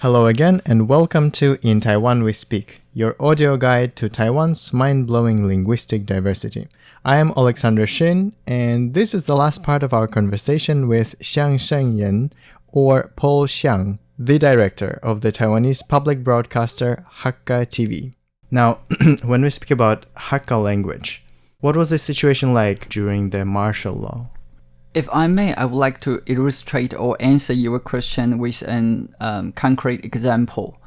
Hello again and welcome to In Taiwan We Speak, your audio guide to Taiwan's mind-blowing linguistic diversity. I am Alexander Shin, and this is the last part of our conversation with Xiang Shengyan, or Paul Shiang, the director of the Taiwanese public broadcaster Hakka TV. Now, when we speak about Hakka language, what was the situation like during the martial law? If I may, I would like to illustrate or answer your question with an concrete example.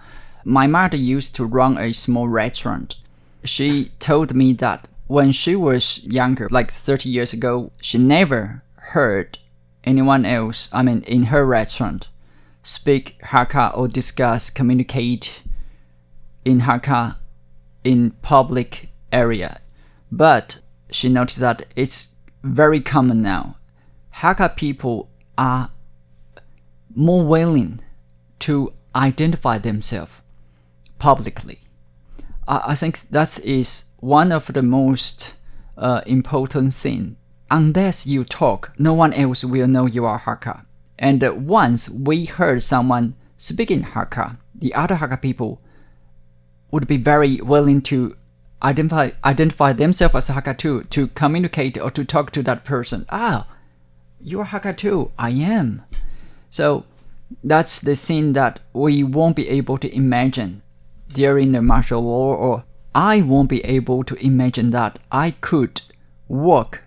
My mother used to run a small restaurant. She told me that when she was younger, like 30 years ago, she never heard anyone else, in her restaurant, speak Hakka or communicate in Hakka in public area. But she noticed that it's very common now. Hakka people are more willing to identify themselves publicly. I think that is one of the most important things. Unless you talk, no one else will know you are Hakka. And once we heard someone speaking Hakka, the other Hakka people would be very willing to identify themselves as Hakka too, to communicate or to talk to that person. You're Hakka too. I am. So that's the thing that we won't be able to imagine during the martial law, or I won't be able to imagine that I could work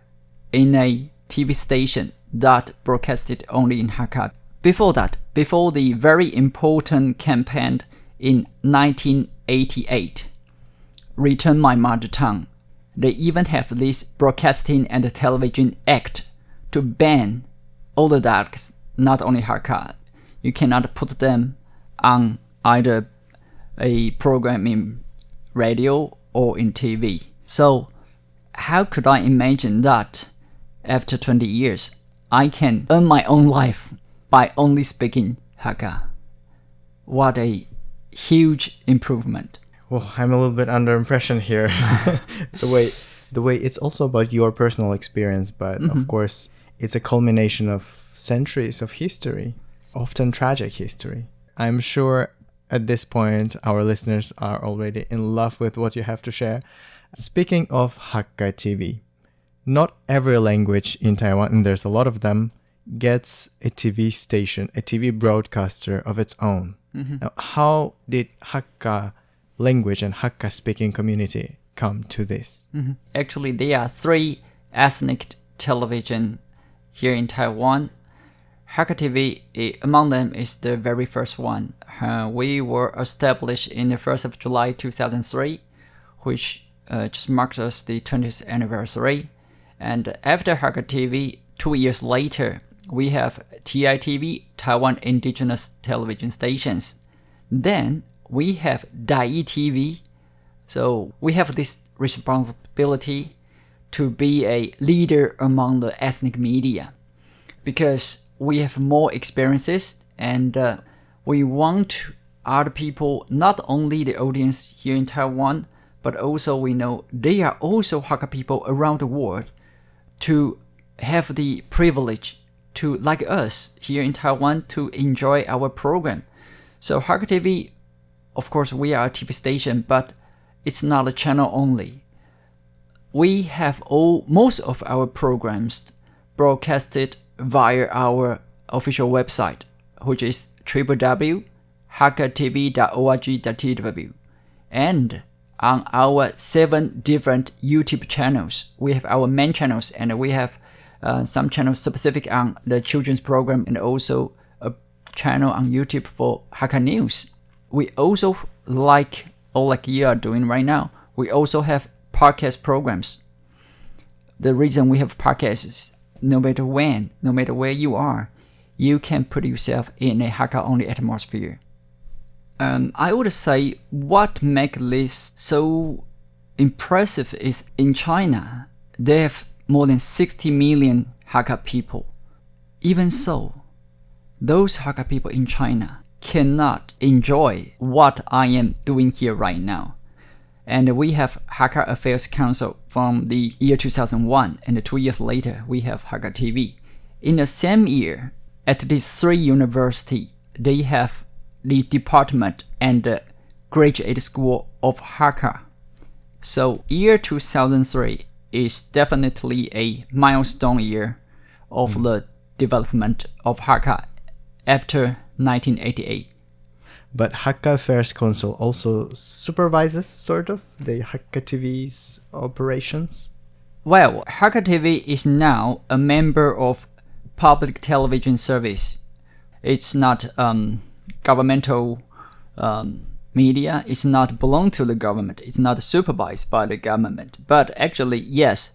in a TV station that broadcasted only in Hakka. Before the very important campaign in 1988, Return My Mother Tongue, they even have this Broadcasting and Television Act to ban all the dialects, not only Hakka. You cannot put them on either a program in radio or in TV. So how could I imagine that after 20 years, I can earn my own life by only speaking Hakka? What a huge improvement. Well, I'm a little bit under impression here. the way it's also about your personal experience, but of course, it's a culmination of centuries of history, often tragic history. I'm sure at this point our listeners are already in love with what you have to share. Speaking of Hakka TV, not every language in Taiwan, and there's a lot of them, gets a TV station, a TV broadcaster of its own. Now, how did Hakka language and Hakka speaking community come to this? Actually, there are 3 ethnic television here in Taiwan. Hakka TV, among them, is the very first one. We were established in the 1st of July 2003, which just marks us the 20th anniversary. And after Hakka TV, 2 years later, we have Rti TV, Taiwan Indigenous Television Stations. Then we have Rti TV. So we have this responsibility to be a leader among the ethnic media, because we have more experiences, and we want other people, not only the audience here in Taiwan, but also we know they are also Hakka people around the world, to have the privilege to, like us here in Taiwan, to enjoy our program. So Hakka TV, of course, we are a TV station, but it's not a channel only. We have most of our programs broadcasted via our official website, which is www.hakkatv.org.tw, and on our 7 different YouTube channels. We have our main channels, and we have some channels specific on the children's program, and also a channel on YouTube for Hakka News. We also, like you are doing right now, we also have podcast programs. The reason we have podcasts is no matter when, no matter where you are, you can put yourself in a Hakka-only atmosphere. I would say what makes this so impressive is in China, they have more than 60 million Hakka people. Even so, those Hakka people in China cannot enjoy what I am doing here right now. And we have Hakka Affairs Council from the year 2001, and 2 years later, we have Hakka TV. In the same year, at these 3 universities, they have the department and the graduate school of Hakka. So year 2003 is definitely a milestone year of the development of Hakka after 1988. But Hakka Affairs Council also supervises, sort of, the Hakka TV's operations? Well, Hakka TV is now a member of public television service. It's not governmental media. It's not belong to the government. It's not supervised by the government. But actually, yes,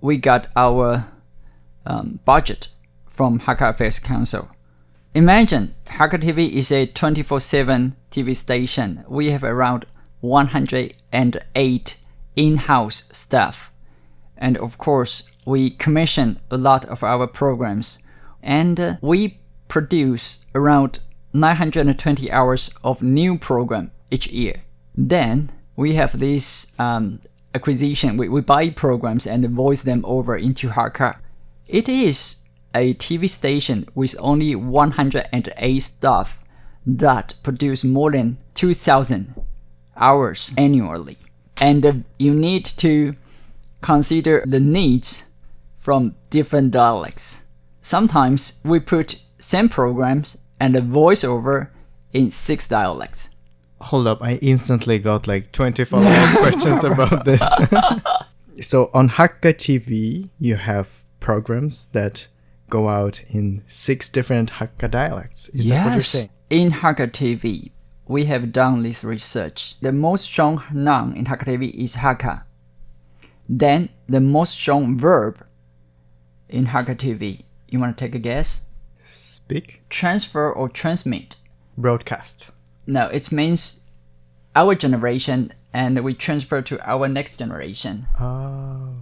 we got our budget from Hakka Affairs Council. Imagine Hakka TV is a 24/7 TV station. We have around 108 in-house staff. And of course, we commission a lot of our programs. And we produce around 920 hours of new program each year. Then we have this acquisition. We buy programs and voice them over into Hakka. It is a TV station with only 108 staff that produce more than 2,000 hours annually. And you need to consider the needs from different dialects. Sometimes we put same programs and a voiceover in 6 dialects. Hold up, I instantly got like 20 follow-up questions about this. So on Hakka TV, you have programs that go out in 6 different Hakka dialects. Is that what you're saying? In Hakka TV, we have done this research. The most strong noun in Hakka TV is Hakka. Then the most strong verb in Hakka TV, you want to take a guess? Speak? Transfer or transmit? Broadcast. No, it means our generation and we transfer to our next generation. Oh.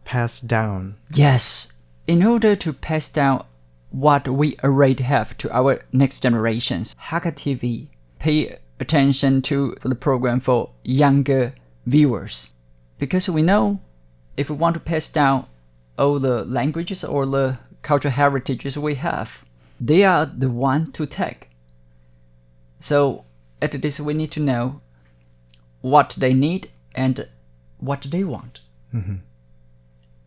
Pass down. Yes. In order to pass down what we already have to our next generations, Hakka TV pay attention to the program for younger viewers. Because we know if we want to pass down all the languages or the cultural heritages we have, they are the one to take. So at least we need to know what they need and what they want. Mm-hmm.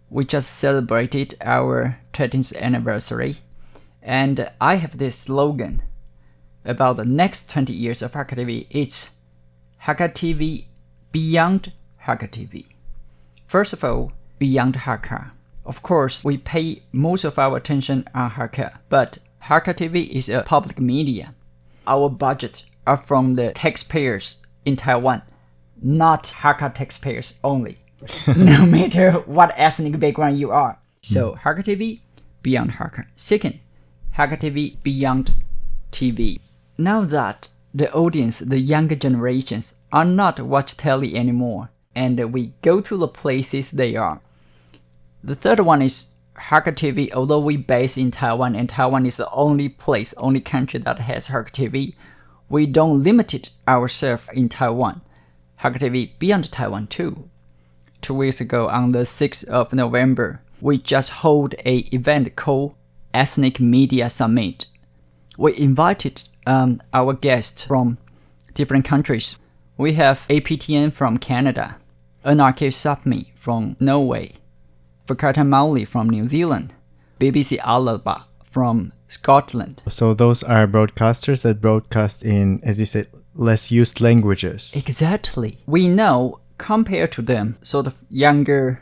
We just celebrated our 13th anniversary, and I have this slogan about the next 20 years of Hakka TV. It's Hakka TV beyond Hakka TV. First of all, beyond Hakka. Of course, we pay most of our attention on Hakka, but Hakka TV is a public media. Our budget are from the taxpayers in Taiwan, not Hakka taxpayers only. No matter what ethnic background you are. So Hakka TV beyond Hakka. Second, Hakka TV beyond TV. Now that the audience, the younger generations, are not watch telly anymore, and we go to the places they are. The third one is Hakka TV. Although we base in Taiwan, and Taiwan is the only place, only country that has Hakka TV, we don't limit it ourselves in Taiwan. Hakka TV beyond Taiwan too. 2 weeks ago, on the 6th of November, we just hold a event called Ethnic Media Summit. We invited our guests from different countries. We have APTN from Canada, NRK Sapmi from Norway, Fakata Mauli from New Zealand, BBC Alaba from Scotland. So those are broadcasters that broadcast in, as you said, less used languages. Exactly. We know, compared to them, sort of younger,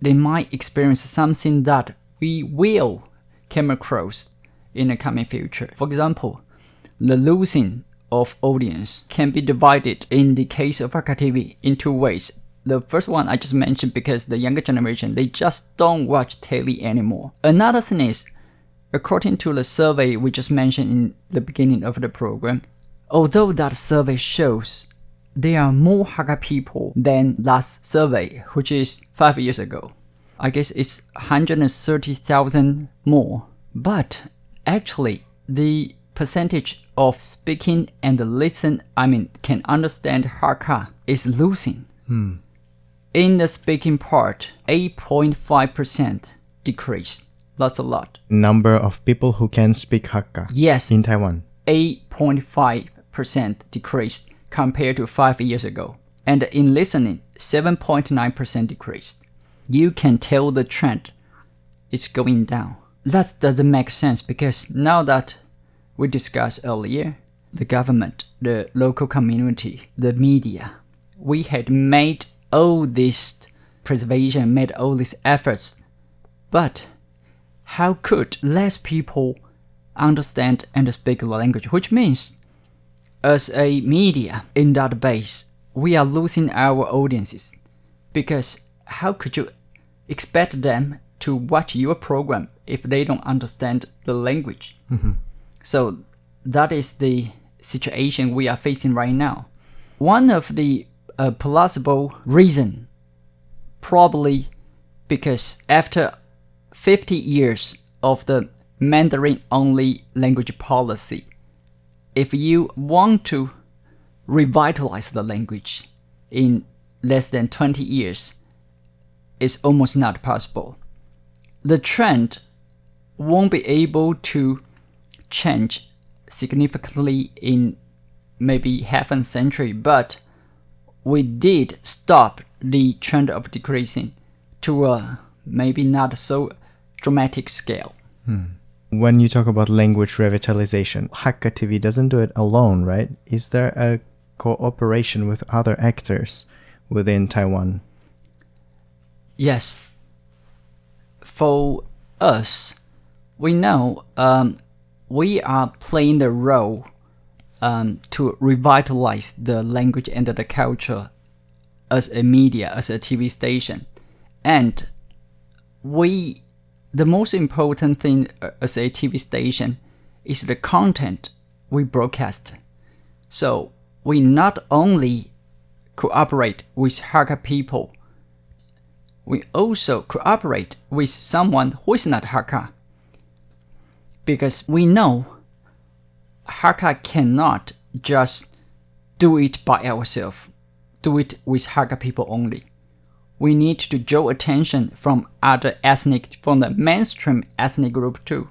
they might experience something that we will come across in the coming future. For example, the losing of audience can be divided in the case of Hakka TV in 2 ways. The first one I just mentioned because the younger generation, they just don't watch telly anymore. Another thing is, according to the survey we just mentioned in the beginning of the program, although that survey shows there are more Hakka people than last survey, which is 5 years ago. I guess it's 130,000 more. But actually, the percentage of speaking and listen, can understand Hakka is losing. In the speaking part, 8.5% decrease. That's a lot. Number of people who can speak Hakka. Yes. In Taiwan. 8.5% decreased compared to 5 years ago. And in listening, 7.9% decreased. You can tell the trend is going down. That doesn't make sense because now that we discussed earlier, the government, the local community, the media, we had made all this preservation, made all these efforts. But how could less people understand and speak the language? Which means, as a media in that base, we are losing our audiences. Because how could you expect them to watch your program if they don't understand the language? Mm-hmm. So that is the situation we are facing right now. One of the plausible reason, probably because after 50 years of the Mandarin-only language policy, if you want to revitalize the language in less than 20 years, it's almost not possible. The trend won't be able to change significantly in maybe half a century, but we did stop the trend of decreasing to a maybe not so dramatic scale. When you talk about language revitalization, Hakka TV doesn't do it alone, right? Is there a cooperation with other actors within Taiwan? Yes. For us, we know we are playing the role to revitalize the language and the culture as a media, as a TV station. And the most important thing as a TV station is the content we broadcast. So we not only cooperate with Hakka people, we also cooperate with someone who is not Hakka. Because we know Hakka cannot just do it by ourselves, do it with Hakka people only. We need to draw attention from other ethnic, from the mainstream ethnic group too,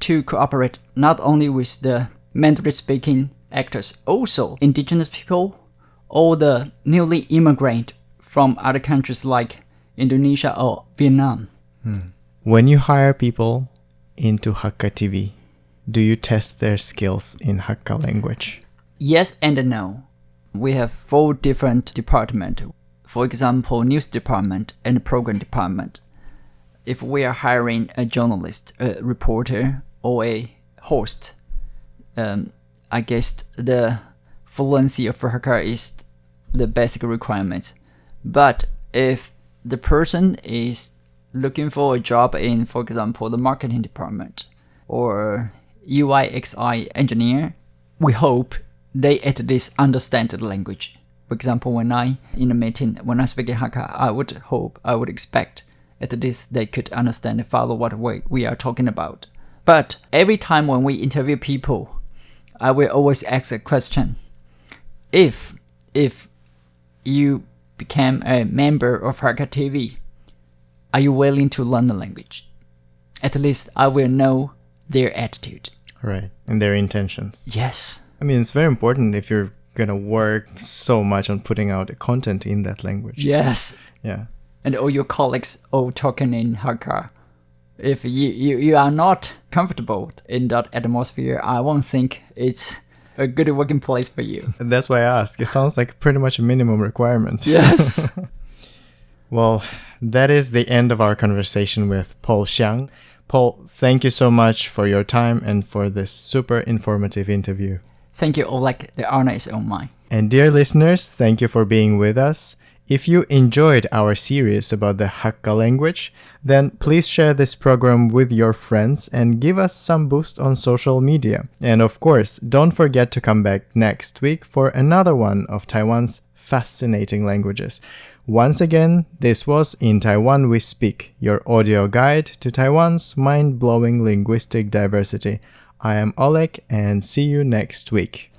to cooperate not only with the Mandarin-speaking actors, also indigenous people or the newly immigrant from other countries like Indonesia or Vietnam. When you hire people into Hakka TV, do you test their skills in Hakka language? Yes and no. We have 4 different departments. For example, news department and program department. If we are hiring a journalist, a reporter, or a host, I guess the fluency of Hakka is the basic requirement. But if the person is looking for a job in, for example, the marketing department or UI/XI engineer, we hope they at least understand the language. For example, when I speak in Hakka, I would expect at least they could understand and follow what we are talking about. But every time when we interview people, I will always ask a question. If you became a member of Hakka TV, are you willing to learn the language? At least I will know their attitude. Right, and their intentions. Yes. I mean, it's very important if you're gonna work so much on putting out content in that language. Yes. Yeah. And all your colleagues all talking in Hakka. If you are not comfortable in that atmosphere, I won't think it's a good working place for you. And that's why I asked. It sounds like pretty much a minimum requirement. Yes. Well, that is the end of our conversation with Paul Shiang. Paul, thank you so much for your time and for this super informative interview. Thank you, Oleg. The honor is all mine. And dear listeners, thank you for being with us. If you enjoyed our series about the Hakka language, then please share this program with your friends and give us some boost on social media. And of course, don't forget to come back next week for another one of Taiwan's fascinating languages. Once again, this was In Taiwan We Speak, your audio guide to Taiwan's mind-blowing linguistic diversity. I am Oleg and see you next week.